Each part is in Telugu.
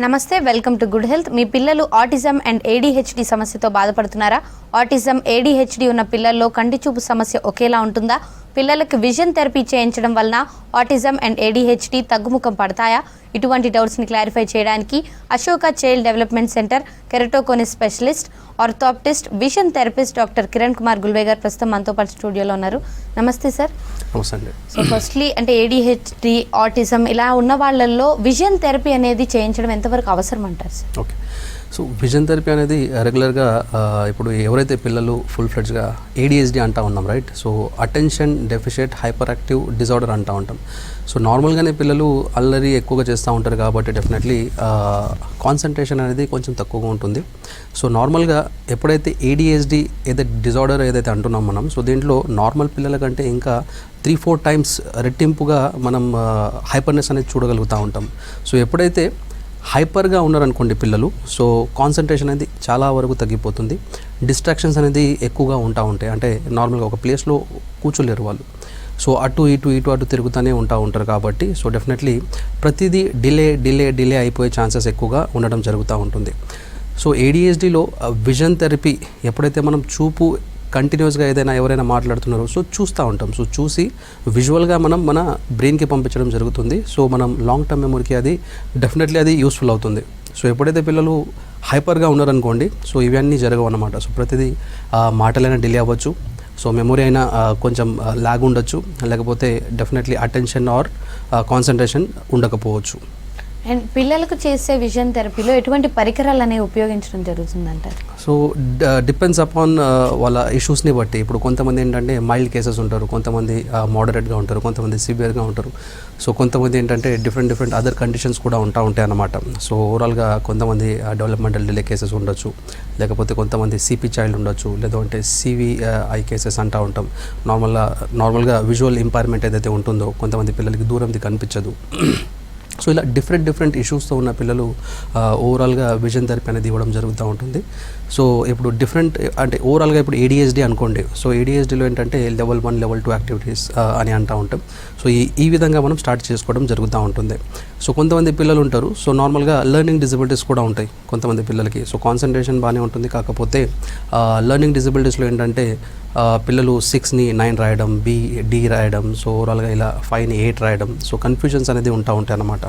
నమస్తే, వెల్కమ్ టు గుడ్ హెల్త్. మీ పిల్లలు ఆటిజం అండ్ ADHD సమస్యతో బాధపడుతున్నారా? ఆటిజం ADHD ఉన్న పిల్లల్లో కంటి చూపు సమస్య ఒకేలా ఉంటుందా? పిల్లలకు విజన్ థెరపీ చేయించడం వలన ఆటిజం అండ్ ADHD తగ్గుముఖం పడతాయా? ఇటువంటి డౌట్స్ని క్లారిఫై చేయడానికి Ashoka child development centre keratoconus specialist, orthoptist, vision therapist doctor Kiran Kumar Gulve గారు ప్రస్తుతం మనతో పాటు స్టూడియోలో ఉన్నారు. నమస్తే సార్. నమస్తే. సో ఫస్ట్లీ అంటే ADHD, ఆటిజం ఇలా ఉన్న వాళ్ళల్లో విజన్ థెరపీ అనేది చేయించడం ఎంతవరకు అవసరం అంటారు sir? Okay, so vision therapy అనేది రెగ్యులర్గా ఇప్పుడు ఎవరైతే పిల్లలు ఫుల్ ఫ్లెడ్జ్గా ADHD అంటూ ఉన్నాం, right? So attention deficit hyper active disorder అంటూ ఉంటాం. సో నార్మల్గానే పిల్లలు అల్లరి ఎక్కువగా చేస్తూ ఉంటారు కాబట్టి డెఫినెట్లీ కాన్సన్ట్రేషన్ అనేది కొంచెం తక్కువగా ఉంటుంది. సో నార్మల్గా ఎప్పుడైతే ADHD ఏదైతే డిజార్డర్ ఏదైతే అంటున్నాం మనం, సో దీంట్లో నార్మల్ పిల్లల కంటే ఇంకా 3-4 టైమ్స్ రెట్టింపుగా మనం హైపర్నెస్ అనేది చూడగలుగుతూ ఉంటాం. సో ఎప్పుడైతే హైపర్గా ఉన్నారనుకోండి పిల్లలు, సో కాన్సన్ట్రేషన్ అనేది చాలా వరకు తగ్గిపోతుంది. డిస్ట్రాక్షన్స్ అనేది ఎక్కువగా ఉంటాయి. అంటే నార్మల్గా ఒక ప్లేస్లో కూర్చోలేరు వాళ్ళు. సో అటు ఇటు తిరుగుతూనే ఉంటారు కాబట్టి సో డెఫినెట్లీ ప్రతిదీ డిలే అయిపోయే ఛాన్సెస్ ఎక్కువగా ఉండడం జరుగుతూ ఉంటుంది. సో ADHDలో విజన్ థెరపీ ఎప్పుడైతే మనం చూపు కంటిన్యూస్గా ఏదైనా ఎవరైనా మాట్లాడుతున్నారో సో చూస్తూ ఉంటాం. సో చూసి విజువల్గా మనం మన బ్రెయిన్కి పంపించడం జరుగుతుంది. సో మనం లాంగ్ టర్మ్ మెమొరీకి అది డెఫినెట్లీ అది యూస్ఫుల్ అవుతుంది. సో ఎప్పుడైతే పిల్లలు హైపర్గా ఉన్నారనుకోండి, సో ఇవన్నీ జరగవు అన్నమాట. సో ప్రతిదీ మాటలైనా డిలే అవ్వచ్చు, సో మెమొరీ అయినా కొంచెం లాగ్ ఉండొచ్చు, లేకపోతే డెఫినెట్లీ అటెన్షన్ ఆర్ కాన్సన్ట్రేషన్ ఉండకపోవచ్చు. అండ్ పిల్లలకు చేసే విజన్ థెరపీలో ఎటువంటి పరికరాలు అనేవి ఉపయోగించడం జరుగుతుందంటారు? సో డిపెండ్స్ అపాన్ వాళ్ళ ఇష్యూస్ని బట్టి. ఇప్పుడు కొంతమంది ఏంటంటే మైల్డ్ కేసెస్ ఉంటారు, కొంతమంది మోడరేట్గా ఉంటారు, కొంతమంది సివియర్గా ఉంటారు. సో కొంతమంది ఏంటంటే డిఫరెంట్ అదర్ కండిషన్స్ కూడా ఉంటాయి అన్నమాట. సో ఓవరాల్గా కొంతమంది డెవలప్మెంటల్ డిలే కేసెస్ ఉండొచ్చు, లేకపోతే కొంతమంది CP చైల్డ్ ఉండొచ్చు, లేదంటే CVI కేసెస్ అంటూ ఉంటాం. నార్మల్గా విజువల్ ఇంపైర్మెంట్ ఏదైతే ఉంటుందో కొంతమంది పిల్లలకి దూరంది కనిపించదు. సో ఇలా డిఫరెంట్ ఇష్యూస్తో ఉన్న పిల్లలు ఓవరాల్గా విజన్ థెరపీ అనేది ఇవ్వడం జరుగుతూ ఉంటుంది. సో ఇప్పుడు అంటే ఓవరాల్గా ఇప్పుడు ADHD అనుకోండి. సో ADHDలో ఏంటంటే లెవెల్ 1, లెవెల్ 2 యాక్టివిటీస్ అని అంటూ ఉంటాం. సో ఈ విధంగా మనం స్టార్ట్ చేసుకోవడం జరుగుతూ ఉంటుంది. సో కొంతమంది పిల్లలు ఉంటారు, సో నార్మల్గా లెర్నింగ్ డిజబిలిటీస్ కూడా ఉంటాయి కొంతమంది పిల్లలకి. సో కాన్సన్ట్రేషన్ బాగానే ఉంటుంది, కాకపోతే లెర్నింగ్ డిజబిలిటీస్లో ఏంటంటే పిల్లలు 6ని 9 రాయడం, D రాయడం, సో ఓవరాల్గా ఇలా 5ని 8 రాయడం, సో కన్ఫ్యూజన్స్ అనేది ఉంటాయి అన్నమాట.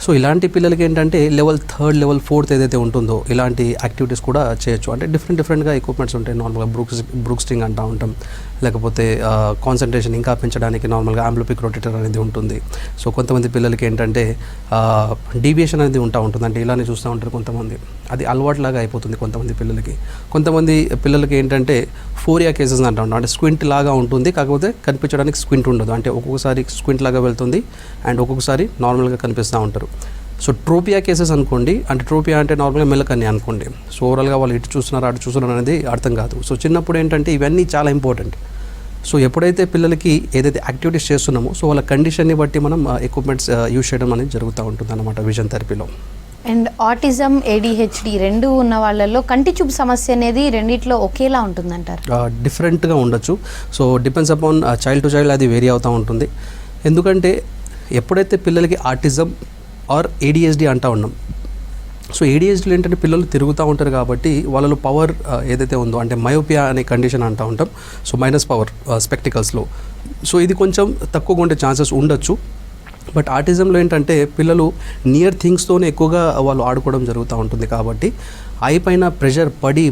సో ఇలాంటి పిల్లలకి ఏంటంటే లెవెల్ 3, లెవెల్ 4 ఏదైతే ఉంటుందో ఇలాంటి యాక్టివిటీస్ కూడా చేయొచ్చు. అంటే డిఫరెంట్గా ఎక్విప్మెంట్స్ ఉంటాయి. నార్మల్గా బ్రూక్ స్ట్రింగ్ అంటూ ఉంటాం, లేకపోతే కాన్సన్ట్రేషన్ ఇంకా పెంచడానికి నార్మల్గా ఆంప్లిఫిక్ రొటేటర్ అనేది ఉంటుంది. సో కొంతమంది పిల్లలకి ఏంటంటే డీవియేషన్ అనేది ఉంటుంది. అంటే ఇలానే చూస్తూ ఉంటారు కొంతమంది, అది అలవాటులాగా అయిపోతుంది కొంతమంది పిల్లలకి. కొంతమంది పిల్లలకి ఏంటంటే ఫోరియా కేసెస్ అంటూ ఉంటాం. అంటే స్క్వింట్ లాగా ఉంటుంది, కాకపోతే కనిపించడానికి స్క్వింట్ ఉండదు. అంటే ఒక్కొక్కసారి స్క్వింట్ లాగా వెళ్తుంది అండ్ ఒక్కొక్కసారి నార్మల్గా కనిపిస్తూ ఉంటారు. సో ట్రోపియా కేసెస్ అనుకోండి, అంటే ట్రోపియా అంటే నార్మల్గా మెలకని అనుకోండి. సో ఓవరాల్గా వాళ్ళు ఇటు చూస్తున్నారు అటు చూస్తున్నారు అనేది అర్థం కాదు. సో చిన్నప్పుడు ఏంటంటే ఇవన్నీ చాలా ఇంపార్టెంట్. సో ఎప్పుడైతే పిల్లలకి ఏదైతే యాక్టివిటీస్ చేస్తున్నామో సో వాళ్ళ కండిషన్ని బట్టి మనం ఎక్విప్మెంట్స్ యూజ్ చేయడం అనేది జరుగుతూ ఉంటుంది అన్నమాట విజన్ థెరపీలో. అండ్ ఆటిజం, ADHD రెండు ఉన్న వాళ్ళల్లో కంటి చూపు సమస్య అనేది రెండిట్లో ఒకేలా ఉంటుందంటారు? డిఫరెంట్గా ఉండొచ్చు. So depends upon child to child అది వేరీ అవుతూ ఉంటుంది. ఎందుకంటే ఎప్పుడైతే పిల్లలకి ఆటిజం ఆర్ ADHD అంటూ ఉన్నాం, సో ADHDలో ఏంటంటే పిల్లలు తిరుగుతూ ఉంటారు కాబట్టి వాళ్ళలో పవర్ ఏదైతే ఉందో, అంటే మయోపియా అనే కండిషన్ అంటూ ఉంటాం. సో మైనస్ పవర్ స్పెక్టికల్స్లో, సో ఇది కొంచెం తక్కువగా ఉండే ఛాన్సెస్ ఉండొచ్చు. బట్ ఆటిజంలో ఏంటంటే పిల్లలు నియర్ థింగ్స్తోనే ఎక్కువగా వాళ్ళు ఆడుకోవడం జరుగుతూ ఉంటుంది కాబట్టి ఐ పైన ప్రెషర్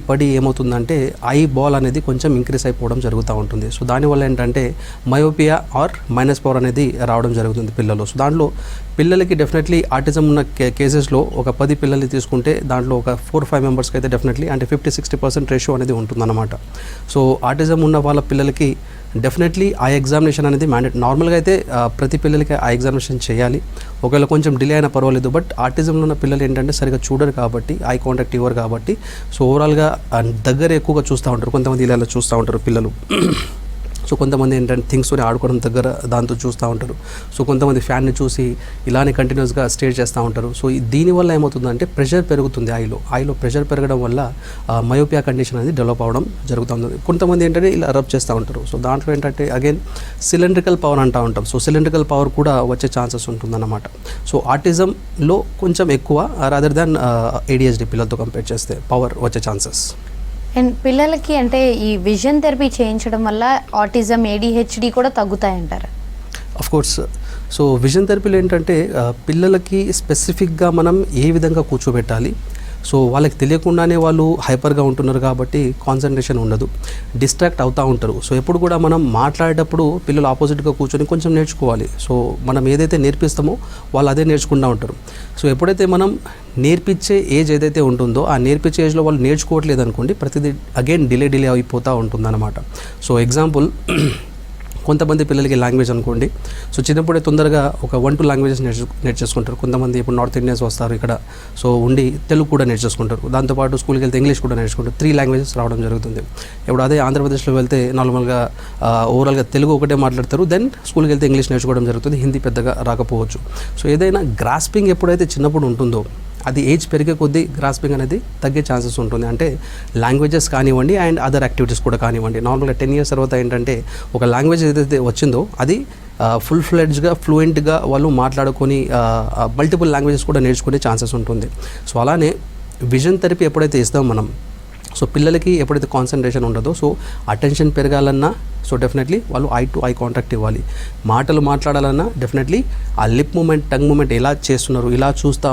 పడి ఏమవుతుందంటే ఐ బాల్ అనేది కొంచెం ఇంక్రీస్ అయిపోవడం జరుగుతూ ఉంటుంది. సో దానివల్ల ఏంటంటే మయోపియా ఆర్ మైనస్ పవర్ అనేది రావడం జరుగుతుంది పిల్లలు. సో దాంట్లో పిల్లలకి డెఫినెట్లీ ఆటిజం ఉన్న కేసెస్లో ఒక 10 పిల్లల్ని తీసుకుంటే దాంట్లో ఒక 4-5 మెంబర్స్కి అయితే డెఫినెట్లీ అంటే 50-60% రేషియో అనేది ఉంటుందన్నమాట. సో ఆటిజం ఉన్న వాళ్ళ పిల్లలకి డెఫినెట్లీ ఐ ఎగ్జామినేషన్ అనేది నార్మల్గా అయితే ప్రతి పిల్లలకి ఐ ఎగ్జామినేషన్ చేయాలి. ఒకవేళ కొంచెం డిలే అయినా పర్వాలేదు. బట్ ఆటిజంలో ఉన్న పిల్లలు ఏంటంటే సరిగా చూడరు కాబట్టి, ఐ కాంటాక్ట్ ఇవ్వరు కాబట్టి సో ఓవరాల్గా దగ్గర ఎక్కువగా చూస్తూ ఉంటారు. కొంతమంది ఇలా చూస్తూ ఉంటారు పిల్లలు. సో కొంతమంది ఏంటంటే థింగ్స్తో ఆడుకోవడం దగ్గర దాంతో చూస్తూ ఉంటారు. సో కొంతమంది ఫ్యాన్ని చూసి ఇలానే కంటిన్యూస్గా స్టే చేస్తూ ఉంటారు. సో దీనివల్ల ఏమవుతుందంటే ప్రెషర్ పెరుగుతుంది ఐలో ప్రెషర్ పెరగడం వల్ల మయోపియా కండిషన్ అనేది డెవలప్ అవ్వడం జరుగుతుంది. కొంతమంది ఏంటంటే ఇలా రబ్ చేస్తూ ఉంటారు. సో దాంట్లో ఏంటంటే అగైన్ సిలిండ్రికల్ పవర్ అంటూ ఉంటాం. సో సిలిండ్రికల్ పవర్ కూడా వచ్చే ఛాన్సెస్ ఉంటుందన్నమాట. సో ఆటిజంలో కొంచెం ఎక్కువ రాదర్ దాన్ ADHD పిల్లలతో కంపేర్ చేస్తే పవర్ వచ్చే ఛాన్సెస్. అండ్ పిల్లలకి అంటే ఈ విజన్ థెరపీ చేయించడం వల్ల ఆటిజం ADHD కూడా తగ్గుతాయంటారు? Of course. సో విజన్ థెరపీలో ఏంటంటే పిల్లలకి స్పెసిఫిక్గా మనం ఏ విధంగా కూర్చోబెట్టాలి, సో వాళ్ళకి తెలియకుండానే వాళ్ళు హైపర్గా ఉంటున్నారు కాబట్టి కాన్సన్ట్రేషన్ ఉండదు, డిస్ట్రాక్ట్ అవుతూ ఉంటారు. సో ఎప్పుడు కూడా మనం మాట్లాడేటప్పుడు పిల్లలు ఆపోజిట్గా కూర్చొని కొంచెం నేర్చుకోవాలి. సో మనం ఏదైతే నేర్పిస్తామో వాళ్ళు అదే నేర్చుకుంటూ ఉంటారు. సో ఎప్పుడైతే మనం నేర్పించే ఏజ్ ఏదైతే ఉంటుందో ఆ నేర్పించే ఏజ్లో వాళ్ళు నేర్చుకోవట్లేదు అనుకోండి, ప్రతిదీ అగైన్ డిలే అయిపోతూ ఉంటుందన్నమాట. సో ఎగ్జాంపుల్, కొంతమంది పిల్లలకి లాంగ్వేజ్ అనుకోండి, సో చిన్నప్పుడే తొందరగా ఒక 1-2 లాంగ్వేజెస్ నేర్చేసుకుంటారు. కొంతమంది ఇప్పుడు నార్త్ ఇండియన్స్ వస్తారు ఇక్కడ, సో ఉండి తెలుగు కూడా నేర్చేసుకుంటారు. దాంతోపాటు స్కూల్కి వెళ్తే ఇంగ్లీష్ కూడా నేర్చుకుంటారు. 3 లాంగ్వేజెస్ రావడం జరుగుతుంది. ఇప్పుడు అదే ఆంధ్రప్రదేశ్లో వెళ్తే నార్మల్గా ఓవరాల్గా తెలుగు ఒకటే మాట్లాడతారు, దెన్ స్కూల్కి వెళ్తే ఇంగ్లీష్ నేర్చుకోవడం జరుగుతుంది, హిందీ పెద్దగా రాకపోవచ్చు. సో ఏదైనా గ్రాస్పింగ్ ఎప్పుడైతే చిన్నప్పుడు ఉంటుందో అది ఏజ్ పెరిగే కొద్దీ గ్రాస్పింగ్ అనేది తగ్గే ఛాన్సెస్ ఉంటుంది. అంటే లాంగ్వేజెస్ కానివ్వండి అండ్ అదర్ యాక్టివిటీస్ కూడా కానివ్వండి. నార్మల్గా 10 years తర్వాత ఏంటంటే ఒక లాంగ్వేజ్ ఏదైతే వచ్చిందో అది ఫుల్ ఫ్లెడ్జ్గా ఫ్లూయెంట్గా వాళ్ళు మాట్లాడుకొని మల్టిపుల్ లాంగ్వేజెస్ కూడా నేర్చుకునే ఛాన్సెస్ ఉంటుంది. సో అలానే విజన్ థెరపీ ఎప్పుడైతే ఇస్తామో మనం, సో పిల్లలకి ఎప్పుడైతే కాన్సన్ట్రేషన్ ఉండదో, సో అటెన్షన్ పెరగాలన్నా సో డెఫినెట్లీ వాళ్ళు ఐ టు ఐ కాంటాక్ట్ ఇవ్వాలి. మాటలు మాట్లాడాలన్నా డెఫినెట్లీ ఆ లిప్ మూమెంట్, టంగ్ మూమెంట్ ఎలా చేస్తున్నారు ఇలా చూస్తా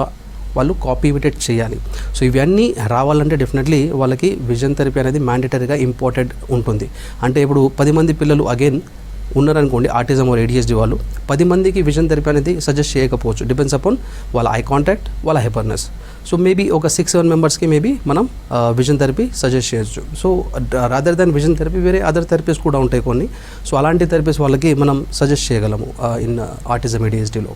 వాళ్ళు కాపీ ఇమిటేట్ చేయాలి. సో ఇవన్నీ రావాలంటే డెఫినెట్లీ వాళ్ళకి విజన్ థెరపీ అనేది మ్యాండేటరీగా ఇంపార్టెంట్ ఉంటుంది. అంటే ఇప్పుడు 10 మంది పిల్లలు అగైన్ ఉన్నారనుకోండి ఆటిజం ఆర్ ADHD వాళ్ళు, 10 మందికి విజన్ థెరపీ అనేది సజెస్ట్ చేయకపోవచ్చు. డిపెండ్స్ అపాన్ వాళ్ళ ఐ కాంటాక్ట్, వాళ్ళ హైపర్నెస్. సో మేబీ ఒక 6-7 మెంబర్స్కి మేబీ మనం విజన్ థెరపీ సజెస్ట్ చేయొచ్చు. So rather than vision therapy వేరే అదర్ థెరపీస్ కూడా ఉంటాయి కొన్ని. సో అలాంటి థెరపీస్ వాళ్ళకి మనం సజెస్ట్ చేయగలము ఇన్ ఆటిజం ADHDలో.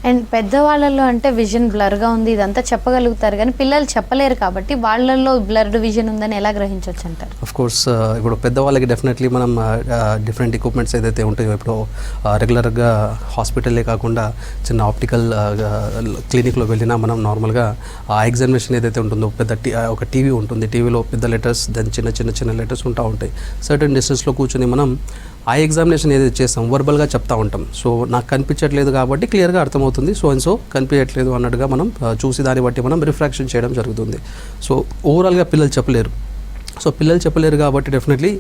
అండ్ పెద్దవాళ్ళలో అంటే విజన్ బ్లర్గా ఉంది ఇదంతా చెప్పగలుగుతారు, కానీ పిల్లలు చెప్పలేరు కాబట్టి వాళ్ళల్లో బ్లర్డ్ విజన్ ఉందని ఎలా గ్రహించవచ్చు అంటారు? ఆఫ్ కోర్స్, ఇప్పుడు పెద్దవాళ్ళకి డెఫినెట్లీ మనం డిఫరెంట్ ఎక్విప్మెంట్స్ ఏదైతే ఉంటాయో, ఇప్పుడు రెగ్యులర్గా హాస్పిటల్లే కాకుండా చిన్న ఆప్టికల్ క్లినిక్లో వెళ్ళినా మనం నార్మల్గా ఆ ఎగ్జామినేషన్ ఏదైతే ఉంటుందో పెద్ద ఒక టీవీ ఉంటుంది, టీవీలో పెద్ద లెటర్స్ దెన్ చిన్న లెటర్స్ ఉంటా ఉంటాయి. సర్టన్ డిస్టెన్స్లో కూర్చొని మనం ఆ ఎగ్జామినేషన్ ఏదైతే చేస్తాం వర్బల్గా చెప్తా ఉంటాం. సో నాకు కనిపించట్లేదు కాబట్టి క్లియర్గా అర్థమవుతుంది, సో అండ్ సో కనిపించట్లేదు అన్నట్టుగా మనం చూసి దాన్ని బట్టి మనం రిఫ్రాక్షన్ చేయడం జరుగుతుంది. సో ఓవరాల్గా పిల్లలు చెప్పలేరు. సో పిల్లలు చెప్పలేరు కాబట్టి డెఫినెట్లీ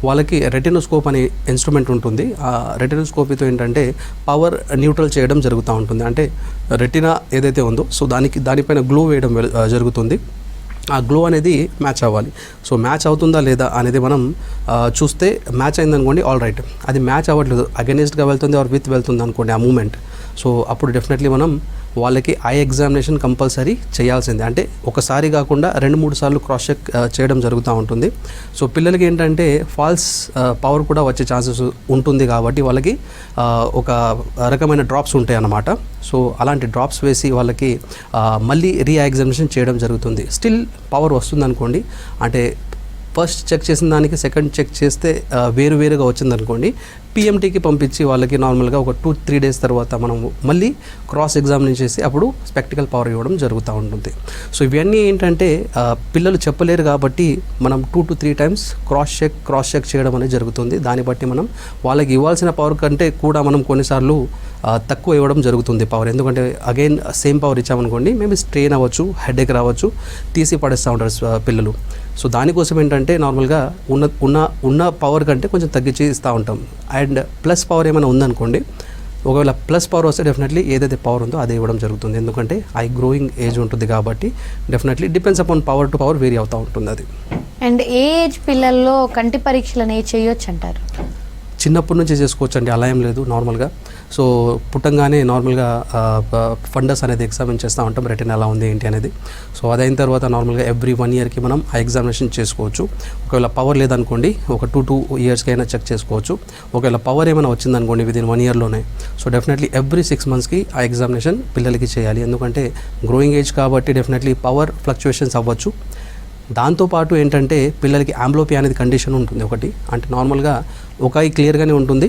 వాళ్ళకి రెటినోస్కోప్ అనే ఇన్స్ట్రుమెంట్ ఉంటుంది. ఆ రెటినోస్కోపీతో ఏంటంటే పవర్ న్యూట్రల్ చేయడం జరుగుతూ ఉంటుంది. అంటే రెటినా ఏదైతే ఉందో సో దానిపైన గ్లో వేయడం జరుగుతుంది. ఆ గ్లో అనేది మ్యాచ్ అవ్వాలి. సో మ్యాచ్ అవుతుందా లేదా అనేది మనం చూస్తే మ్యాచ్ అయిందనుకోండి, ఆల్ రైట్. అది మ్యాచ్ అవ్వట్లేదు, అగెనిస్ట్గా వెళ్తుంది ఆర్ విత్ వెళ్తుంది అనుకోండి ఆ మూమెంట్, సో అప్పుడు డెఫినెట్లీ మనం వాళ్ళకి ఐ ఎగ్జామినేషన్ కంపల్సరీ చేయాల్సిందే. అంటే ఒకసారి కాకుండా 2-3 సార్లు క్రాస్ చెక్ చేయడం జరుగుతూ ఉంటుంది. సో పిల్లలకి ఏంటంటే ఫాల్స్ పవర్ కూడా వచ్చే ఛాన్సెస్ ఉంటుంది కాబట్టి వాళ్ళకి ఒక రకమైన డ్రాప్స్ ఉంటాయి అన్నమాట. సో అలాంటి డ్రాప్స్ వేసి వాళ్ళకి మళ్ళీ ఎగ్జామినేషన్ చేయడం జరుగుతుంది. స్టిల్ పవర్ వస్తుంది అనుకోండి, అంటే ఫస్ట్ చెక్ చేసిన దానికి సెకండ్ చెక్ చేస్తే వేరుగా వచ్చిందనుకోండి, PMTకి పంపించి వాళ్ళకి నార్మల్గా ఒక 2-3 days తర్వాత మనం మళ్ళీ క్రాస్ ఎగ్జామినేషన్ చేసి అప్పుడు స్పెక్టికల్ పవర్ ఇవ్వడం జరుగుతూ ఉంటుంది. సో ఇవన్నీ ఏంటంటే పిల్లలు చెప్పలేరు కాబట్టి మనం 2 to 3 times క్రాస్ చెక్ చేయడం అనేది జరుగుతుంది. దాన్ని బట్టి మనం వాళ్ళకి ఇవ్వాల్సిన పవర్ కంటే కూడా మనం కొన్నిసార్లు తక్కువ ఇవ్వడం జరుగుతుంది పవర్. ఎందుకంటే అగైన్ సేమ్ పవర్ ఇచ్చామనుకోండి మేబీ స్ట్రెయిన్ అవ్వచ్చు, హెడేక్ రావచ్చు, తీసి పడేస్తూ ఉంటారు పిల్లలు. సో దానికోసం ఏంటంటే నార్మల్గా ఉన్న పవర్ కంటే కొంచెం తగ్గించి ఇస్తూ ఉంటాం. అండ్ ప్లస్ పవర్ ఏమైనా ఉందనుకోండి, ఒకవేళ ప్లస్ పవర్ వస్తే డెఫినెట్లీ ఏదైతే పవర్ ఉందో అదే ఇవ్వడం జరుగుతుంది. ఎందుకంటే గ్రోయింగ్ ఏజ్ ఉంటుంది కాబట్టి definitely depends upon power to power vary అవుతూ ఉంటుంది అది. అండ్ ఏ ఏజ్ పిల్లల్లో కంటి పరీక్షలు అనేవి చేయొచ్చు అంటారు? చిన్నప్పటి నుంచి చేసుకోవచ్చు అండి, అలా ఏం లేదు. నార్మల్గా సో పుట్టంగానే నార్మల్గా ఫండస్ అనేది ఎగ్జామిన్ చేస్తూ ఉంటాం, రెటినా ఎలా ఉంది ఏంటి అనేది. సో అదైన తర్వాత నార్మల్గా ఎవ్రీ 1 yearకి మనం ఆ ఎగ్జామినేషన్ చేసుకోవచ్చు. ఒకవేళ పవర్ లేదనుకోండి ఒక 2 yearsకి అయినా చెక్ చేసుకోవచ్చు. ఒకవేళ పవర్ ఏమైనా వచ్చిందనుకోండి విదిన్ 1 yearలోనే, సో డెఫినెట్లీ ఎవ్రీ 6 monthsకి ఆ ఎగ్జామినేషన్ పిల్లలకి చేయాలి. ఎందుకంటే గ్రోయింగ్ ఏజ్ కాబట్టి డెఫినెట్లీ పవర్ ఫ్లక్చుయేషన్స్ అవ్వచ్చు. దాంతోపాటు ఏంటంటే పిల్లలకి ఆంబ్లోపియా అనేది కండిషన్ ఉంటుంది ఒకటి. అంటే నార్మల్గా ఒక ఐ క్లియర్గానే ఉంటుంది,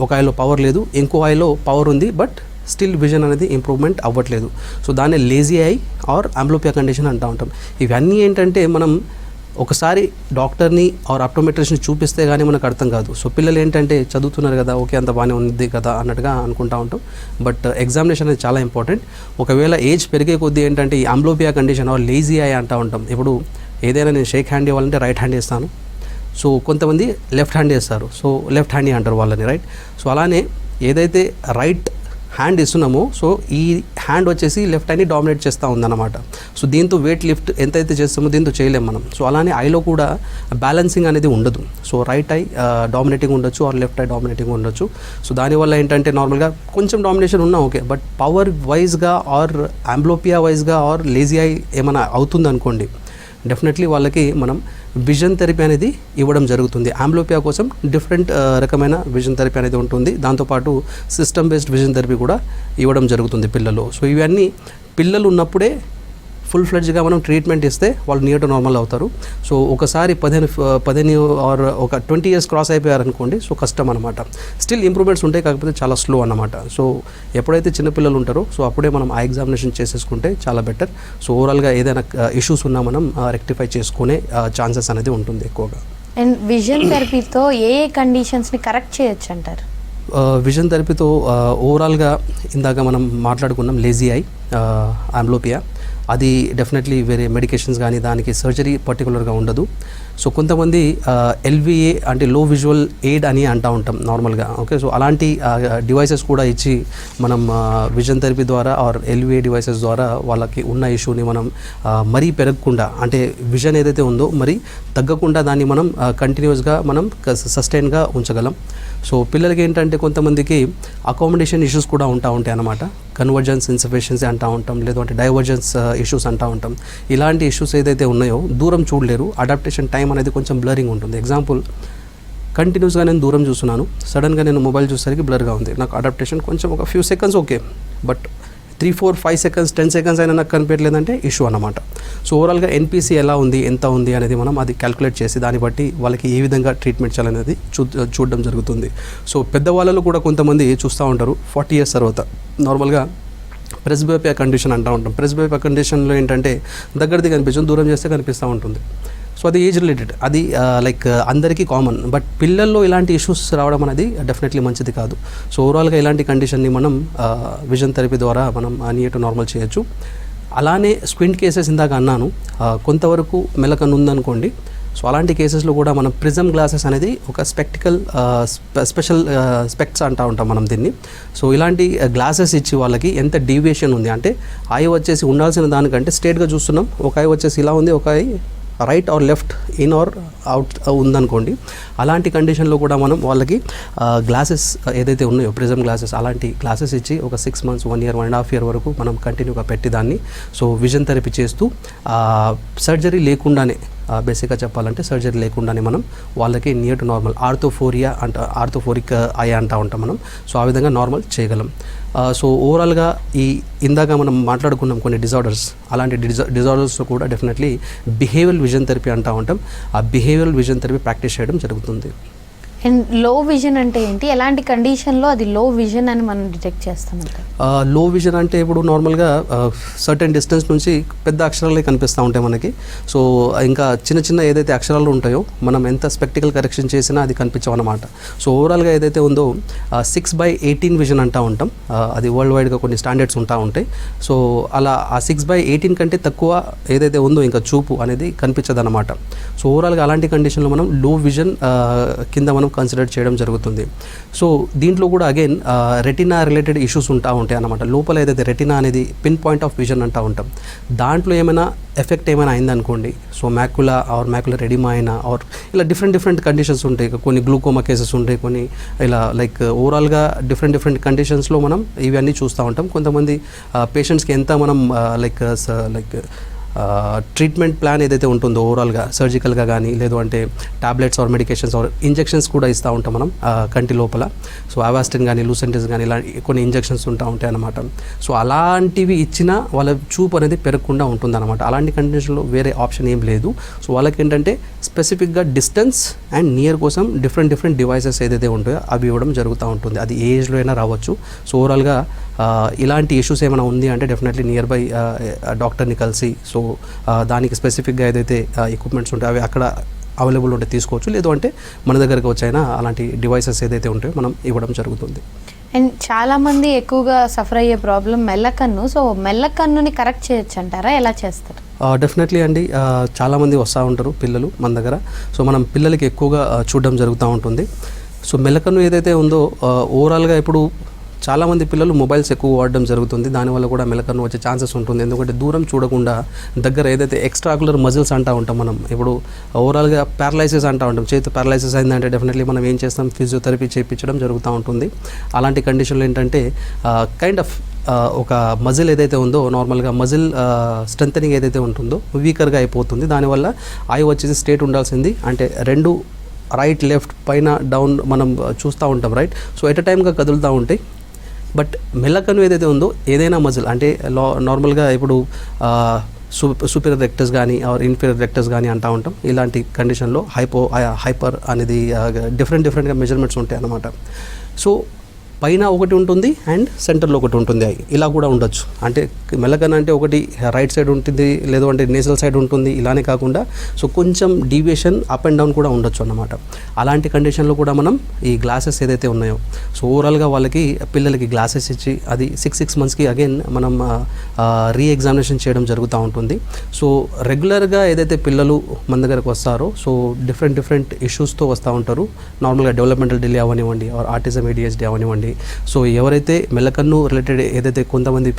ఒక ఐలో పవర్ లేదు, ఇంకో ఐలో పవర్ ఉంది బట్ స్టిల్ విజన్ అనేది ఇంప్రూవ్మెంట్ అవ్వట్లేదు. సో దాన్ని లేజీ ఐ ఆర్ ఆంబ్లోపియా కండిషన్ అంటూ ఉంటాం. ఇవన్నీ ఏంటంటే మనం ఒకసారి డాక్టర్ని ఆర్ ఆప్టోమెట్రిస్ట్ని చూపిస్తే కానీ మనకు అర్థం కాదు. సో పిల్లలు ఏంటంటే చదువుతున్నారు కదా, ఓకే అంత బాగానే ఉంది కదా అన్నట్టుగా అనుకుంటూ ఉంటాం. బట్ ఎగ్జామినేషన్ అనేది చాలా ఇంపార్టెంట్. ఒకవేళ ఏజ్ పెరిగే కొద్దీ ఏంటంటే ఈ ఆంబ్లోపియా కండిషన్ ఆర్ లేజీ ఐ అంటూ ఉంటాం. ఇప్పుడు ఏదైనా నేను షేక్ హ్యాండ్ ఇవ్వాలంటే రైట్ హ్యాండ్ ఇస్తాను, సో కొంతమంది లెఫ్ట్ హ్యాండ్ వేస్తారు, సో లెఫ్ట్ హ్యాండ్ అంటారు వాళ్ళని, రైట్. సో అలానే ఏదైతే రైట్ హ్యాండ్ ఇస్తున్నామో సో ఈ హ్యాండ్ వచ్చేసి లెఫ్ట్ హ్యాండ్ని డామినేట్ చేస్తూ ఉందన్నమాట. సో దీంతో వెయిట్ లిఫ్ట్ ఎంతైతే చేస్తామో దీంతో చేయలేం మనం. సో అలానే ఐలో కూడా బ్యాలెన్సింగ్ అనేది ఉండదు. సో రైట్ ఐ డామినేటింగ్ ఉండొచ్చు ఆర్ లెఫ్ట్ ఐ డామినేటింగ్ ఉండొచ్చు. సో దానివల్ల ఏంటంటే నార్మల్గా కొంచెం డామినేషన్ ఉన్నా ఓకే, బట్ పవర్ వైజ్గా ఆర్ ఆంబ్లోపియా వైజ్గా ఆర్ లేజీ ఐ ఏమైనా అవుతుంది అనుకోండి, డెఫినెట్లీ వాళ్ళకి మనం విజన్ థెరపీ అనేది ఇవ్వడం జరుగుతుంది. ఆంబ్లోపియా కోసం డిఫరెంట్ రకమైన విజన్ థెరపీ అనేది ఉంటుంది. దాంతోపాటు సిస్టమ్ బేస్డ్ విజన్ థెరపీ కూడా ఇవ్వడం జరుగుతుంది పిల్లలు. సో ఇవన్నీ పిల్లలు ఉన్నప్పుడే ఫుల్ ఫ్లెడ్జ్గా మనం ట్రీట్మెంట్ ఇస్తే వాళ్ళు నియర్ టు నార్మల్ అవుతారు. సో ఒకసారి 15 ఆర్ ఒక 20 ఇయర్స్ క్రాస్ అయిపోయారనుకోండి, సో కష్టం అనమాట. స్టిల్ ఇంప్రూవ్మెంట్స్ ఉంటాయి, కాకపోతే చాలా స్లో అన్నమాట. సో ఎప్పుడైతే చిన్నపిల్లలు ఉంటారో సో అప్పుడే మనం ఆ ఎగ్జామినేషన్ చేసేసుకుంటే చాలా బెటర్. సో ఓవరాల్గా ఏదైనా ఇష్యూస్ ఉన్నా మనం రెక్టిఫై చేసుకునే ఛాన్సెస్ అనేది ఉంటుంది ఎక్కువగా. అండ్ విజన్ థెరపీతో ఏ కండిషన్స్ని కరెక్ట్ చేయొచ్చు అంటారు? విజన్ థెరపీతో ఓవరాల్గా ఇందాక మనం మాట్లాడుకున్నాం లేజీ ఐ, ఆంబ్లోపియా, అది డెఫినెట్లీ వేరే మెడికేషన్స్ కానీ దానికి సర్జరీ పర్టికులర్గా ఉండదు. సో కొంతమంది ఎల్విఏ అంటే లో విజువల్ ఎయిడ్ అని అంటూ ఉంటాం నార్మల్గా, ఓకే. సో అలాంటి డివైసెస్ కూడా ఇచ్చి మనం విజన్ థెరపీ ద్వారా ఆర్ ఎల్విఏ డివైసెస్ ద్వారా వాళ్ళకి ఉన్న ఇష్యూని మనం మరీ పెరగకుండా, అంటే విజన్ ఏదైతే ఉందో మరి తగ్గకుండా దాన్ని మనం కంటిన్యూస్గా మనం సస్టైన్గా ఉంచగలం. సో పిల్లలకి ఏంటంటే కొంతమందికి అకామిడేషన్ ఇష్యూస్ కూడా ఉంటాయి అన్నమాట. కన్వర్జెన్స్ ఇన్సఫిషియన్సీ అంటూ ఉంటాం, లేదంటే డైవర్జెన్స్ ఇష్యూస్ అంటూ ఉంటాం. ఇలాంటి ఇష్యూస్ ఏదైతే ఉన్నాయో దూరం చూడలేరు, అడాప్టేషన్ టైం అనేది కొంచెం బ్లరింగ్ ఉంటుంది. ఎగ్జాంపుల్, కంటిన్యూస్గా నేను దూరం చూస్తున్నాను, సడన్గా నేను మొబైల్ చూసేసరికి బ్లర్గా ఉంది. నాకు అడాప్టేషన్ కొంచెం ఒక few seconds okay, but 3, 4, 5 seconds 10 seconds అయినా నాకు కనిపించలేదంటే ఇష్యూ అన్నమాట. సో ఓవరాల్గా ఎన్పిసి ఎలా ఉంది, ఎంత ఉంది అనేది మనం అది క్యాల్కులేట్ చేసి దాన్ని బట్టి వాళ్ళకి ఏ విధంగా ట్రీట్మెంట్ చేయాలనేది చూడడం జరుగుతుంది. సో పెద్దవాళ్ళలో కూడా కొంతమంది చూస్తూ ఉంటారు 40 ఇయర్స్ తర్వాత నార్మల్గా ప్రెస్బయోపియా కండిషన్ అంటూ ఉంటాం. ప్రెస్బయోపియా కండిషన్లో ఏంటంటే దగ్గరది కనిపించడం, దూరం చేస్తే కనిపిస్తూ ఉంటుంది. సో అది ఏజ్ రిలేటెడ్, అది లైక్ అందరికీ కామన్. బట్ పిల్లల్లో ఇలాంటి ఇష్యూస్ రావడం అనేది డెఫినెట్లీ మంచిది కాదు. సో ఓవరాల్గా ఇలాంటి కండిషన్ని మనం విజన్ థెరపీ ద్వారా మనం నియర్ టు నార్మల్ చేయొచ్చు. అలానే స్క్వింట్ కేసెస్ ఇందాక అన్నాను, కొంతవరకు మెలకన్ను ఉందనుకోండి. సో అలాంటి కేసెస్లో కూడా మనం ప్రిజమ్ గ్లాసెస్ అనేది ఒక స్పెషల్ స్పెక్ట్స్ అంటూ ఉంటాం మనం దీన్ని. సో ఇలాంటి గ్లాసెస్ ఇచ్చి వాళ్ళకి ఎంత డీవియేషన్ ఉంది అంటే ఐ వచ్చేసి ఉండాల్సిన దానికంటే స్ట్రేట్గా చూస్తున్నాం, ఒక ఐ వచ్చేసి ఇలా ఉంది, ఒక I right or left, in or out ఉందనుకోండి. అలాంటి కండిషన్లో కూడా మనం వాళ్ళకి గ్లాసెస్ ఏదైతే ఉన్నాయో ప్రిజమ్ గ్లాసెస్, అలాంటి గ్లాసెస్ ఇచ్చి ఒక 6 మంత్స్, 1 ఇయర్, 1.5 ఇయర్ వరకు మనం కంటిన్యూగా పెట్టి దాన్ని సో విజన్ థెరపీ చేస్తూ సర్జరీ లేకుండానే, బేసిక్గా చెప్పాలంటే సర్జరీ లేకుండానే మనం వాళ్ళకి నియర్ టు నార్మల్ ఆర్థోఫోరిక్ ఐ అంటూ ఉంటాం మనం. సో ఆ విధంగా నార్మల్ చేయగలం. సో ఓవరాల్గా ఇందాక మనం మాట్లాడుకున్నాం కొన్ని డిజార్డర్స్, అలాంటి డిజార్డర్స్లో కూడా డెఫినెట్లీ బిహేవియరల్ విజన్ థెరపీ అంటూ ఉంటాం. ఆ బిహేవియరల్ విజన్ థెరపీ ప్రాక్టీస్ చేయడం జరుగుతుంది. అండ్ లో విజన్ అంటే ఏంటి, ఎలాంటి కండిషన్లో అది లో విజన్ అని మనం డిటెక్ట్ చేస్తామంటే? లో విజన్ అంటే ఇప్పుడు నార్మల్గా సర్టెన్ డిస్టెన్స్ నుంచి పెద్ద అక్షరాలే కనిపిస్తూ ఉంటాయి మనకి. సో ఇంకా చిన్న చిన్న ఏదైతే అక్షరాలు ఉంటాయో మనం ఎంత స్పెక్టికల్ కరెక్షన్ చేసినా అది కనిపించవన్నమాట. సో ఓవరాల్గా ఏదైతే ఉందో 6/18 విజన్ అంటూ ఉంటాం. అది వరల్డ్ వైడ్గా కొన్ని స్టాండర్డ్స్ ఉంటాయి. సో అలా ఆ 6/18 కంటే తక్కువ ఏదైతే ఉందో ఇంకా చూపు అనేది కనిపించదన్నమాట. సో ఓవరాల్గా అలాంటి కండిషన్లో మనం లో విజన్ కింద మనం కన్సిడర్ చేయడం జరుగుతుంది. సో దీంట్లో కూడా అగైన్ రెటినా రిలేటెడ్ ఇష్యూస్ ఉంటాయి అన్నమాట. లోపల ఏదైతే రెటినా అనేది పిన్ పాయింట్ ఆఫ్ విజన్ అంటూ ఉంటాం, దాంట్లో ఏమైనా ఎఫెక్ట్ ఏమైనా అయిందనుకోండి, సో మ్యాకులర్ ఎడిమా అయినా ఆర్ ఇలా డిఫరెంట్ కండిషన్స్ ఉంటాయి. కొన్ని గ్లూకోమా కేసెస్ ఉంటాయి, కొన్ని ఇలా లైక్ ఓవరాల్గా డిఫరెంట్ కండిషన్స్లో మనం ఇవన్నీ చూస్తూ ఉంటాం. కొంతమంది పేషెంట్స్కి ఎంత మనం లైక్ ట్రీట్మెంట్ ప్లాన్ ఏదైతే ఉంటుందో ఓవరాల్గా సర్జికల్గా కానీ లేదు అంటే tablets or medications or injections కూడా ఇస్తూ ఉంటాం మనం కంటి లోపల. సో అవాస్టిన్ కానీ లూసెంటిస్ కానీ ఇలా కొన్ని ఇంజెక్షన్స్ ఉంటాయి అన్నమాట. సో అలాంటివి ఇచ్చినా వాళ్ళ చూపు అనేది పెరగకుండా ఉంటుంది అనమాట. అలాంటి కండిషన్లో వేరే ఆప్షన్ ఏం లేదు. సో వాళ్ళకి ఏంటంటే స్పెసిఫిక్గా డిస్టెన్స్ అండ్ నియర్ కోసం డిఫరెంట్ డివైసెస్ ఏదైతే ఉంటాయో అవి ఇవ్వడం జరుగుతూ ఉంటుంది. అది ఏ ఏజ్లో అయినా రావచ్చు. సో ఓవరాల్గా ఇలాంటి ఇష్యూస్ ఏమైనా ఉంది అంటే డెఫినెట్లీ నియర్ బై డాక్టర్ని కలిసి సో దానికి స్పెసిఫిక్గా ఏదైతే ఎక్విప్మెంట్స్ ఉంటాయో అవి అక్కడ అవైలబుల్ ఉంటే తీసుకోవచ్చు. లేదు అంటే మన దగ్గరకు వచ్చైనా అలాంటి డివైసెస్ ఏదైతే ఉంటాయో మనం ఇవ్వడం జరుగుతుంది. అండ్ చాలామంది ఎక్కువగా సఫర్ అయ్యే ప్రాబ్లం మెల్లకన్ను. సో మెల్లకన్నుని కరెక్ట్ చేయొచ్చు అంటారా? ఎలా చేస్తారు? డెఫినెట్లీ అండి. చాలామంది వస్తూ ఉంటారు పిల్లలు మన దగ్గర. సో మనం పిల్లలకి ఎక్కువగా చూడడం జరుగుతూ ఉంటుంది. సో మెల్లకన్ను ఏదైతే ఉందో ఓవరాల్గా ఇప్పుడు చాలామంది పిల్లలు మొబైల్స్ ఎక్కువ వాడడం జరుగుతుంది. దానివల్ల కూడా మెల్లకన్ను వచ్చే ఛాన్సెస్ ఉంటుంది. ఎందుకంటే దూరం చూడకుండా దగ్గర ఏదైతే ఎక్స్ట్రాక్యులర్ మజిల్స్ అంటూ ఉంటాం మనం. ఇప్పుడు ఓవరాల్గా ప్యారలైసిస్ అంటూ ఉంటాం. చేతి ప్యారలైసిస్ అయిందంటే డెఫినెట్లీ మనం ఏం చేస్తాం, ఫిజియోథెరపీ చేయించడం జరుగుతూ ఉంటుంది. అలాంటి కండిషన్లో ఏంటంటే కైండ్ ఆఫ్ ఒక మజిల్ ఏదైతే ఉందో నార్మల్గా మజిల్ స్ట్రెంథనింగ్ ఏదైతే ఉంటుందో వీకర్గా అయిపోతుంది. దానివల్ల ఐ వచ్చేసి స్ట్రేట్ ఉండాల్సింది అంటే రెండు రైట్ లెఫ్ట్ పైన డౌన్ మనం చూస్తూ ఉంటాం రైట్. సో ఎట్ ఎ టైమ్గా కదులుతూ ఉంటాయి. బట్ మెల్లకన్ను ఏదైతే ఉందో ఏదైనా మజిల్ అంటే నార్మల్గా ఇప్పుడు సూపీరియర్ రెక్టస్ కానీ ఆర్ ఇన్ఫీరియర్ రెక్టస్ కానీ అంటూ ఉంటాం. ఇలాంటి కండిషన్లో హైపర్ అనేది డిఫరెంట్గా మెజర్మెంట్స్ ఉంటాయి అన్నమాట. సో పైన ఒకటి ఉంటుంది అండ్ సెంటర్లో ఒకటి ఉంటుంది. ఇలా కూడా ఉండొచ్చు. అంటే మెల్లకన్ను అంటే ఒకటి రైట్ సైడ్ ఉంటుంది, లేదు అంటే నేసల్ సైడ్ ఉంటుంది. ఇలానే కాకుండా సో కొంచెం డీవియేషన్ అప్ అండ్ డౌన్ కూడా ఉండొచ్చు అన్నమాట. అలాంటి కండిషన్లో కూడా మనం ఈ గ్లాసెస్ ఏదైతే ఉన్నాయో సో ఓవరాల్గా వాళ్ళకి పిల్లలకి గ్లాసెస్ ఇచ్చి అది 6 మంత్స్కి అగైన్ మనం రీ ఎగ్జామినేషన్ చేయడం జరుగుతూ ఉంటుంది. సో రెగ్యులర్గా ఏదైతే పిల్లలు మన దగ్గరకు వస్తారో సో డిఫరెంట్ ఇష్యూస్తో వస్తూ ఉంటారు. నార్మల్గా డెవలప్మెంటల్ డిలే అవనివ్వండి ఆర్ ఆటిజం ADHD అవనివ్వండి. సో ఎవరైతే మెల్లకన్ను రిలేటెడ్ ఏదైతే కొంతమంది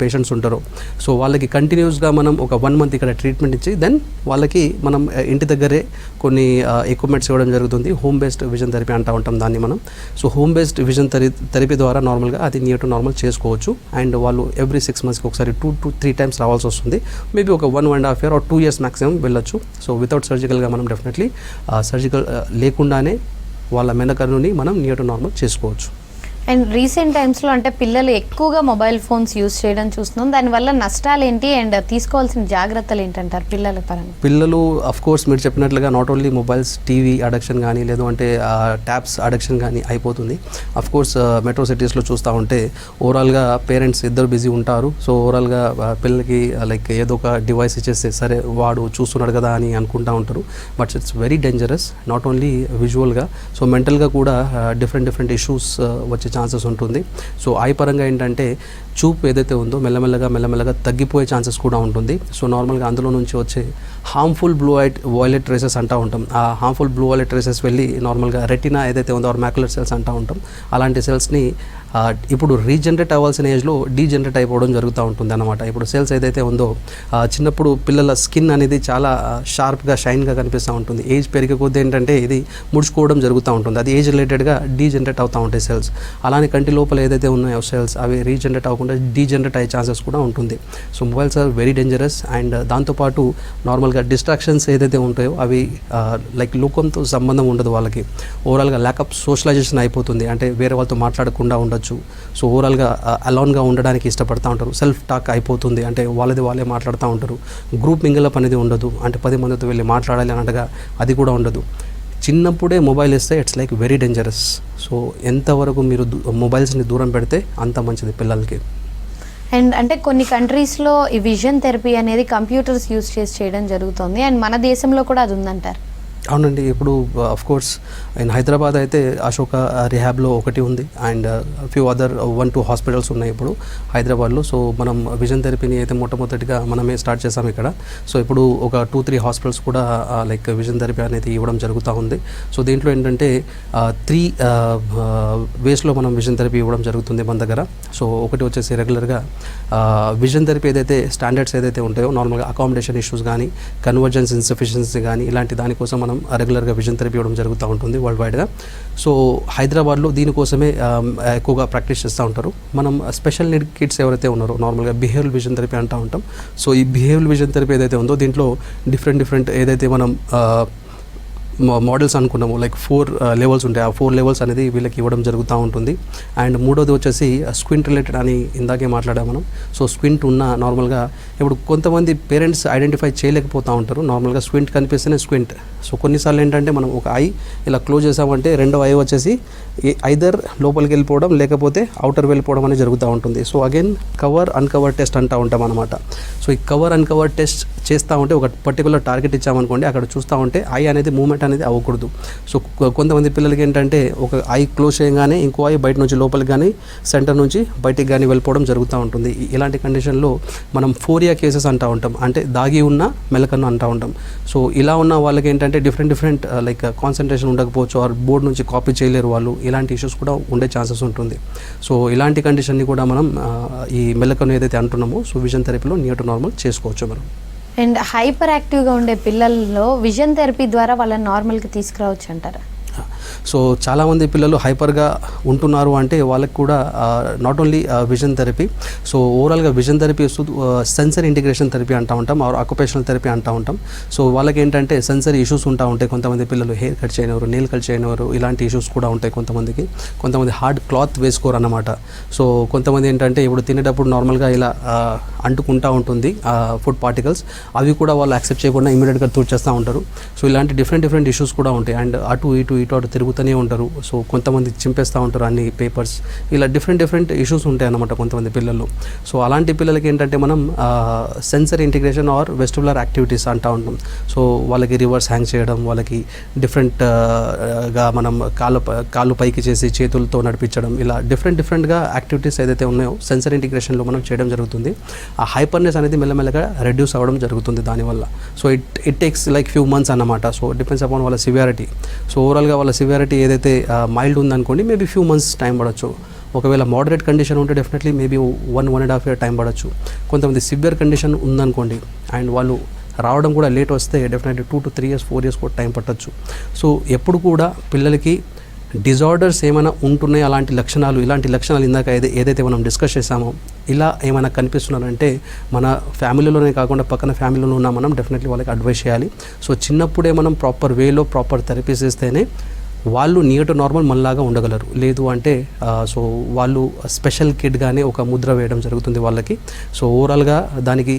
పేషెంట్స్ ఉంటారో సో వాళ్ళకి కంటిన్యూస్గా మనం ఒక 1 మంత్ ఇక్కడ ట్రీట్మెంట్ ఇచ్చి దెన్ వాళ్ళకి మనం ఇంటి దగ్గరే కొన్ని ఎక్విప్మెంట్స్ ఇవ్వడం జరుగుతుంది. హోమ్ బేస్డ్ విజన్ థెరపీ అంటూ ఉంటాం దాన్ని మనం. So home based vision therapy ద్వారా నార్మల్గా అది నియర్ టు నార్మల్ చేసుకోవచ్చు. అండ్ వాళ్ళు ఎవ్రీ 6 మంత్స్కి ఒకసారి 2 to 3 times రావాల్సి వస్తుంది. మేబీ ఒక 1.5 year or 2 years మ్యాక్సిమం వెళ్ళొచ్చు. సో వితౌట్ సర్జికల్గా మనం డెఫినెట్లీ సర్జికల్ లేకుండానే వాళ్ళ మెల్లకన్నుని మనం నియర్ టు నార్మల్ చేసుకోవచ్చు. అండ్ రీసెంట్ టైమ్స్లో అంటే పిల్లలు ఎక్కువగా మొబైల్ ఫోన్స్ యూస్ చేయడం చూస్తున్నాం. దానివల్ల నష్టాలు ఏంటి అండ్ తీసుకోవాల్సిన జాగ్రత్తలు ఏంటంటారు పిల్లల పరంగా? పిల్లలు అఫ్ కోర్స్ మీరు చెప్పినట్లుగా not only mobiles, TV addiction కానీ లేదు అంటే ట్యాబ్స్ అడక్షన్ కానీ అయిపోతుంది. అఫ్ కోర్స్ మెట్రో సిటీస్లో చూస్తూ ఉంటే ఓవరాల్గా పేరెంట్స్ ఇద్దరు బిజీ ఉంటారు. సో ఓవరాల్గా పిల్లలకి లైక్ ఏదో ఒక డివైస్ ఇచ్చేస్తే సరే వాడు చూస్తున్నాడు కదా అని అనుకుంటూ ఉంటారు. But it's very dangerous. Not only విజువల్గా సో మెంటల్గా కూడా డిఫరెంట్ ఇష్యూస్ వచ్చే ఛాన్సెస్ ఉంటుంది. సో ఐ పరంగా ఏంటంటే చూపు ఏదైతే ఉందో మెల్లమెల్లగా తగ్గిపోయే ఛాన్సెస్ కూడా ఉంటుంది. సో నార్మల్గా అందులో నుంచి వచ్చే హార్మ్ఫుల్ వైలెట్ రేసెస్ అంటూ ఉంటాం. ఆ హార్మ్ఫుల్ బ్లూ వైలెట్ రేసెస్ వెళ్ళి నార్మల్గా రెటినా ఏదైతే ఉందో ఆర్ మ్యాక్యులర్ సెల్స్ అంటూ ఉంటాం. అలాంటి సెల్స్ని ఇప్పుడు రీజనరేట్ అవ్వాల్సిన ఏజ్లో డీజనరేట్ అయిపోవడం జరుగుతూ ఉంటుంది అన్నమాట. ఇప్పుడు సెల్స్ ఏదైతే ఉందో చిన్నప్పుడు పిల్లల స్కిన్ అనేది చాలా షార్ప్గా షైన్గా కనిపిస్తూ ఉంటుంది. ఏజ్ పెరిగే కొద్దీ ఏంటంటే ఇది ముడుచుకోవడం జరుగుతూ ఉంటుంది. అది ఏజ్ రిలేటెడ్గా డీజనరేట్ అవుతూ ఉంటాయి సెల్స్. అలానే కంటి లోపల ఏదైతే ఉన్నాయో సెల్స్ అవి రీజనరేట్ అవ్వకుండా డీజనరేట్ అయ్యే ఛాన్సెస్ కూడా ఉంటుంది. So mobiles are very dangerous. And దాంతోపాటు నార్మల్గా డిస్ట్రాక్షన్స్ ఏదైతే ఉంటాయో అవి లైక్ లోకంతో సంబంధం ఉండదు వాళ్ళకి. ఓవరాల్గా ల్యాక్ ఆఫ్ సోషలైజేషన్ అయిపోతుంది. అంటే వేరే వాళ్ళతో మాట్లాడకుండా ఉండొచ్చు. సో ఓవరాల్గా అలోన్గా ఉండడానికి ఇష్టపడుతూ ఉంటారు. సెల్ఫ్ టాక్ అయిపోతుంది. అంటే వాళ్ళే మాట్లాడుతూ ఉంటారు. గ్రూప్ మింగిలప్ అనేది ఉండదు. అంటే 10 మందితో వెళ్ళి మాట్లాడాలి అన్నట్టుగా అది కూడా ఉండదు. చిన్నప్పుడే మొబైల్ ఇస్తే it's like very dangerous. So ఎంతవరకు మీరు మొబైల్స్ని దూరం పెడితే అంత మంచిది పిల్లలకి. అండ్ అంటే కొన్ని కంట్రీస్లో ఈ విజన్ థెరపీ అనేది కంప్యూటర్స్ యూస్ చేసి చేయడం జరుగుతుంది. అండ్ మన దేశంలో కూడా అది ఉందంటారు? అవునండి. ఇప్పుడు అఫ్ కోర్స్ ఇన్ హైదరాబాద్ అయితే అశోక రిహాబ్లో ఒకటి ఉంది. అండ్ ఫ్యూ అదర్ 1-2 హాస్పిటల్స్ ఉన్నాయి ఇప్పుడు హైదరాబాద్లో. సో మనం విజన్ థెరపీని అయితే మొట్టమొదటిగా మనమే స్టార్ట్ చేసాం ఇక్కడ. సో ఇప్పుడు ఒక 2-3 హాస్పిటల్స్ కూడా లైక్ విజన్ థెరపీ అనేది ఇవ్వడం జరుగుతూ ఉంది. సో దీంట్లో ఏంటంటే 3 వేస్లో మనం విజన్ థెరపీ ఇవ్వడం జరుగుతుంది మన దగ్గర. సో ఒకటి వచ్చేసి రెగ్యులర్గా విజన్ థెరపీ ఏదైతే స్టాండర్డ్స్ ఏదైతే ఉంటాయో నార్మల్గా అకామిడేషన్ ఇష్యూస్ కానీ కన్వర్జెన్స్ ఇన్సఫిషియన్సీ కానీ ఇలాంటి దానికోసం మనం మనం రెగ్యులర్గా విజన్ థెరపీ ఇవ్వడం జరుగుతూ ఉంటుంది వరల్డ్ వైడ్గా. సో హైదరాబాద్లో దీనికోసమే ఎక్కువగా ప్రాక్టీస్ చేస్తూ ఉంటారు. మనం స్పెషల్ నీడ్ కిడ్స్ ఎవరైతే ఉన్నారో నార్మల్గా బిహేవియరల్ విజన్ థెరపీ అంటూ ఉంటాం. సో ఈ బిహేవియరల్ విజన్ థెరపీ ఏదైతే ఉందో దీంట్లో డిఫరెంట్ ఏదైతే మనం మోడల్స్ అనుకున్నాము, లైక్ 4 లెవెల్స్ ఉంటాయి. ఆ 4 లెవెల్స్ అనేది వీళ్ళకి ఇవ్వడం జరుగుతూ ఉంటుంది. అండ్ మూడోది వచ్చేసి స్క్వింట్ రిలేటెడ్ అని ఇందాకే మాట్లాడాము మనం. సో స్క్వింట్ ఉన్న నార్మల్గా ఇప్పుడు కొంతమంది పేరెంట్స్ ఐడెంటిఫై చేయలేకపోతూ ఉంటారు. నార్మల్గా స్క్వింట్ కనిపిస్తేనే స్క్వింట్. సో కొన్నిసార్లు ఏంటంటే మనం ఒక ఐ ఇలా క్లోజ్ చేసామంటే రెండో ఐ వచ్చేసి ఐదర్ లోపలికి వెళ్ళిపోవడం లేకపోతే అవుటర్ వెళ్ళిపోవడం అనేది జరుగుతూ ఉంటుంది. So again cover uncover test అంటూ ఉంటాం అనమాట. సో ఈ కవర్ అన్కవర్ టెస్ట్ చేస్తూ ఉంటే ఒక పర్టికులర్ టార్గెట్ ఇచ్చామనుకోండి, అక్కడ చూస్తూ ఉంటే ఐ అనేది మూమెంట్ అనేది అవ్వకూడదు. సో కొంతమంది పిల్లలకి ఏంటంటే ఒక ఐ క్లోజ్ చేయగానే ఇంకో ఐ బయట నుంచి లోపలికి కానీ సెంటర్ నుంచి బయటికి కానీ వెళ్ళిపోవడం జరుగుతూ ఉంటుంది. ఇలాంటి కండిషన్లో మనం ఫోరియా కేసెస్ అంటూ ఉంటాం, అంటే దాగి ఉన్న మెలకన్ను అంటూ ఉంటాం. సో ఇలా ఉన్న వాళ్ళకి ఏంటంటే డిఫరెంట్ లైక్ కాన్సన్ట్రేషన్ ఉండకపోవచ్చు, ఆర్ బోర్డ్ నుంచి కాపీ చేయలేరు వాళ్ళు. ఇలాంటి ఇష్యూస్ కూడా ఉండే ఛాన్సెస్ ఉంటుంది. సో ఇలాంటి కండిషన్ని కూడా మనం ఈ మెలకన్ను ఏదైతే అంటున్నామో సో విజన్ థెరపీలో నియర్ టు నార్మల్ చేసుకోవచ్చు మనం. అండ్ హైపర్ యాక్టివ్గా ఉండే పిల్లల్లో విజన్ థెరపీ ద్వారా వాళ్ళని నార్మల్కి తీసుకురావచ్చు అంటారా? సో చాలామంది పిల్లలు హైపర్గా ఉంటున్నారు అంటే వాళ్ళకి కూడా not only vision therapy, so ఓవరాల్గా vision therapy sensory integration therapy అంటూ ఉంటాం, ఆర్ ఆక్యుపేషనల్ థెరపీ అంటూ ఉంటాం. సో వాళ్ళకి ఏంటంటే సెన్సరీ ఇష్యూస్ ఉంటా ఉంటాయి. కొంతమంది పిల్లలు హెయిర్ కట్ చేయనివారు, నెయిల్ కట్ చేయనివారు, ఇలాంటి ఇష్యూస్ కూడా ఉంటాయి కొంతమందికి. కొంతమంది హార్డ్ క్లాత్ వేసుకోరు అన్నమాట. సో కొంతమంది ఏంటంటే ఇప్పుడు తినేటప్పుడు నార్మల్గా ఇలా అంటుకుంటూ ఉంటుంది ఫుడ్ పార్టికల్స్, అవి కూడా వాళ్ళు యాక్సెప్ట్ చేయకుండా ఇమీడియట్గా తూర్చేస్తూ ఉంటారు. సో ఇలాంటి డిఫరెంట్ ఇష్యూస్ కూడా ఉంటాయి. అండ్ అటు ఇటు తిరుగుతూనే ఉంటారు. సో కొంతమంది చింపేస్తూ ఉంటారు అన్ని పేపర్స్. ఇలా డిఫరెంట్ ఇష్యూస్ ఉంటాయి అన్నమాట కొంతమంది పిల్లలు. సో అలాంటి పిల్లలకి ఏంటంటే మనం sensory integration or vestibular activities అంటూ ఉంటాం. సో వాళ్ళకి రివర్స్ హ్యాంగ్ చేయడం, వాళ్ళకి డిఫరెంట్గా మనం కాళ్ళు పైకి చేసి చేతులతో నడిపించడం, ఇలా డిఫరెంట్గా యాక్టివిటీస్ ఏదైతే ఉన్నాయో సెన్సరీ ఇంటిగ్రేషన్లో మనం చేయడం జరుగుతుంది. ఆ హైపర్నెస్ అనేది మెల్లమెల్లగా రెడ్యూస్ అవ్వడం జరుగుతుంది దానివల్ల. So it takes like few months అన్నమాట. సో డిపెండ్స్ అపాన్ వాళ్ళ సివియారిటీ. సో ఓవరాల్గా వాళ్ళ సివియారిటీ ఏదైతే మైల్డ్ ఉందనుకోండి, మేబీ ఫ్యూ మంత్స్ టైం పడవచ్చు. ఒకవేళ మోడరేట్ కండిషన్ ఉంటే డెఫినెట్లీ మేబీ 1.5 year టైం పడవచ్చు. కొంతమంది సివియర్ కండిషన్ ఉందనుకోండి అండ్ వాళ్ళు రావడం కూడా లేట్ వస్తే డెఫినెట్లీ 2 to 3 years 4 years కూడా టైం పట్టచ్చు. సో ఎప్పుడు కూడా పిల్లలకి డిజార్డర్స్ ఏమైనా ఉంటున్నాయి, ఇలాంటి లక్షణాలు ఇందాక ఏదైతే మనం డిస్కస్ చేసామో ఇలా ఏమైనా కనిపిస్తున్నారంటే మన ఫ్యామిలీలోనే కాకుండా పక్కన ఫ్యామిలీలో ఉన్న మనం డెఫినెట్లీ వాళ్ళకి అడ్వైస్ చేయాలి. సో చిన్నప్పుడే మనం ప్రాపర్ వేలో ప్రాపర్ థెరపీస్ ఇస్తేనే వాళ్ళు నియర్ టు నార్మల్ మనలాగా ఉండగలరు. లేదు అంటే సో వాళ్ళు స్పెషల్ కిడ్గానే ఒక ముద్ర వేయడం జరుగుతుంది వాళ్ళకి. సో ఓవరాల్గా దానికి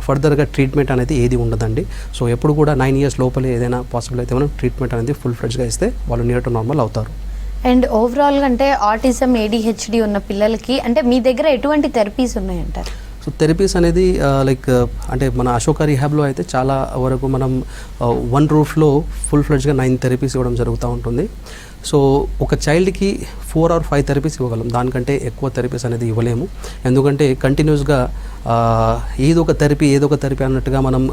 ఫర్దర్గా ట్రీట్మెంట్ అనేది ఏది ఉండదండి. సో ఎప్పుడు కూడా 9 years లోపలే ఏదైనా పాసిబుల్ అయితే మనం ట్రీట్మెంట్ అనేది ఫుల్ ఫ్లెడ్జ్గా ఇస్తే వాళ్ళు నియర్ టు నార్మల్ అవుతారు. అండ్ ఓవరాల్గా అంటే ఆటిజం ADHD ఉన్న పిల్లలకి అంటే మీ దగ్గర ఎటువంటి థెరపీస్ ఉన్నాయంటారు? సో థెరపీస్ అనేది లైక్ అంటే మన అశోక రిహాబ్లో అయితే చాలా వరకు మనం వన్ రూఫ్లో ఫుల్ ఫ్లెడ్జ్గా 9 థెరపీస్ ఇవ్వడం జరుగుతూ ఉంటుంది. సో ఒక చైల్డ్కి 4 or 5 థెరపీస్ ఇవ్వగలం, దానికంటే ఎక్కువ థెరపీస్ అనేది ఇవ్వలేము. ఎందుకంటే కంటిన్యూస్గా ఏదో ఒక థెరపీ అన్నట్టుగా మనం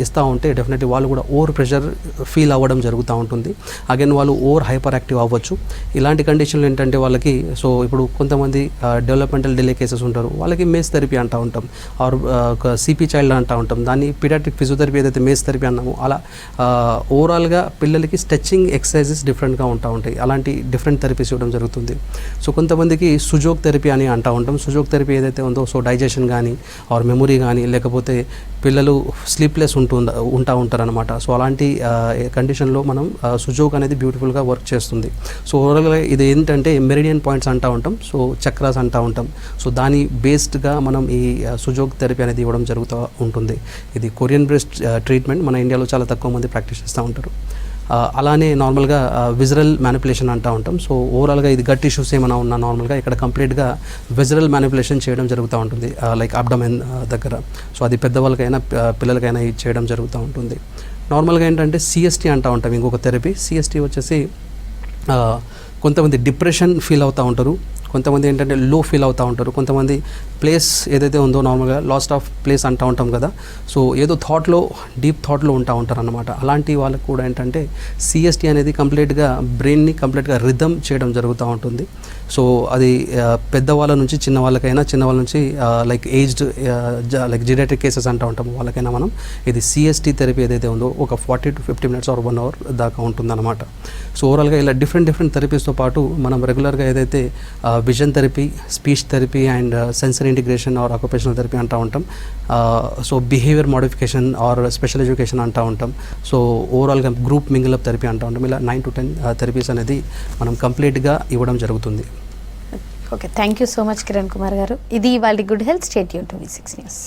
ఇస్తూ ఉంటే డెఫినెట్లీ వాళ్ళు కూడా ఓవర్ ప్రెషర్ ఫీల్ అవ్వడం జరుగుతూ ఉంటుంది. అగైన్ వాళ్ళు ఓవర్ హైపర్ యాక్టివ్ అవ్వచ్చు. ఇలాంటి కండిషన్లు ఏంటంటే వాళ్ళకి సో ఇప్పుడు కొంతమంది డెవలప్మెంటల్ డిలే కేసెస్ ఉంటారు, వాళ్ళకి మేస్ థెరపీ అంటూ ఉంటాం, ఆర్ CP చైల్డ్ అంటూ ఉంటాం. దాన్ని పీడియాట్రిక్ ఫిజియోథెరపీ ఏదైతే మేస్ థెరపీ అన్నామో అలా ఓవరాల్గా పిల్లలకి స్ట్రెచ్చింగ్ ఎక్సర్సైజెస్ డిఫరెంట్గా ఉంటాయి. అలాంటి డిఫరెంట్ థెరపీస్ ఇవ్వడం జరుగుతుంది. సో కొంతమందికి సుజోక్ థెరపీ అని అంటూ ఉంటాం. సుజోక్ థెరపీ ఏదైతే ఉందో సో డైజెషన్ కానీ ఆర్ మెమొరీ కానీ లేకపోతే పిల్లలు స్లీప్లెస్ ఉంటా ఉంటారనమాట. సో అలాంటి కండిషన్లో మనం సుజోక్ అనేది బ్యూటిఫుల్గా వర్క్ చేస్తుంది. సో ఓవరాల్గా ఇది ఏంటంటే మెరిడియన్ పాయింట్స్ అంటూ ఉంటాం, సో చక్రాస్ అంటూ ఉంటాం. సో దాని బేస్డ్గా మనం ఈ సుజోక్ థెరపీ అనేది ఇవ్వడం జరుగుతూ ఉంటుంది. ఇది కొరియన్ బేస్డ్ ట్రీట్మెంట్, మన ఇండియాలో చాలా తక్కువ మంది ప్రాక్టీస్ చేస్తూ ఉంటారు. అలానే నార్మల్గా విజరల్ మ్యానిపులేషన్ అంటూ ఉంటాం. సో ఓవరాల్గా ఇది గట్ ఇష్యూస్ ఏమైనా ఉన్నా నార్మల్గా ఇక్కడ కంప్లీట్గా విజరల్ మ్యానిపులేషన్ చేయడం జరుగుతూ ఉంటుంది, లైక్ అబ్డమెన్ దగ్గర. సో అది పెద్దవాళ్ళకైనా పిల్లలకైనా ఇది చేయడం జరుగుతూ ఉంటుంది. నార్మల్గా ఏంటంటే CST అంటూ ఉంటాం ఇంకొక థెరపీ. CST వచ్చేసి కొంతమంది డిప్రెషన్ ఫీల్ అవుతూ ఉంటారు, కొంతమంది ఏంటంటే లో ఫీల్ అవుతూ ఉంటారు, కొంతమంది ప్లేస్ ఏదైతే ఉందో నార్మల్గా లాస్ట్ ఆఫ్ ప్లేస్ అంటూ ఉంటాం కదా, సో ఏదో థాట్లో డీప్ థాట్లో ఉంటారు అన్నమాట. అలాంటి వాళ్ళకు కూడా ఏంటంటే సిఎస్టీ అనేది కంప్లీట్గా బ్రెయిన్ని కంప్లీట్గా రిథమ్ చేయడం జరుగుతూ ఉంటుంది. సో అది పెద్దవాళ్ళ నుంచి చిన్న వాళ్ళ నుంచి like aged like geriatric cases అంటూ ఉంటాము వాళ్ళకైనా మనం ఇది సిఎస్టీ థెరపీ ఏదైతే ఉందో ఒక 40 to 50 minutes ఆర్ 1 hour దాకా ఉంటుందన్నమాట. సో ఓవరాల్గా ఇలా డిఫరెంట్ థెరపీస్తో పాటు మనం రెగ్యులర్గా ఏదైతే vision therapy, speech therapy and sensory integration or occupational therapy అంటూ ఉంటాం. So behaviour modification or special education అంటూ ఉంటాం. సో ఓవరాల్గా గ్రూప్ మింగిల్ అప్ థెరపీ అంటూ ఉంటాం. ఇలా 9 to 10 థెరపీస్ అనేది మనం కంప్లీట్గా ఇవ్వడం జరుగుతుంది. Okay, thank you so much Kiran Kumar గారు. ఇది వాళ్ళ good health. Stay tune to V6 news.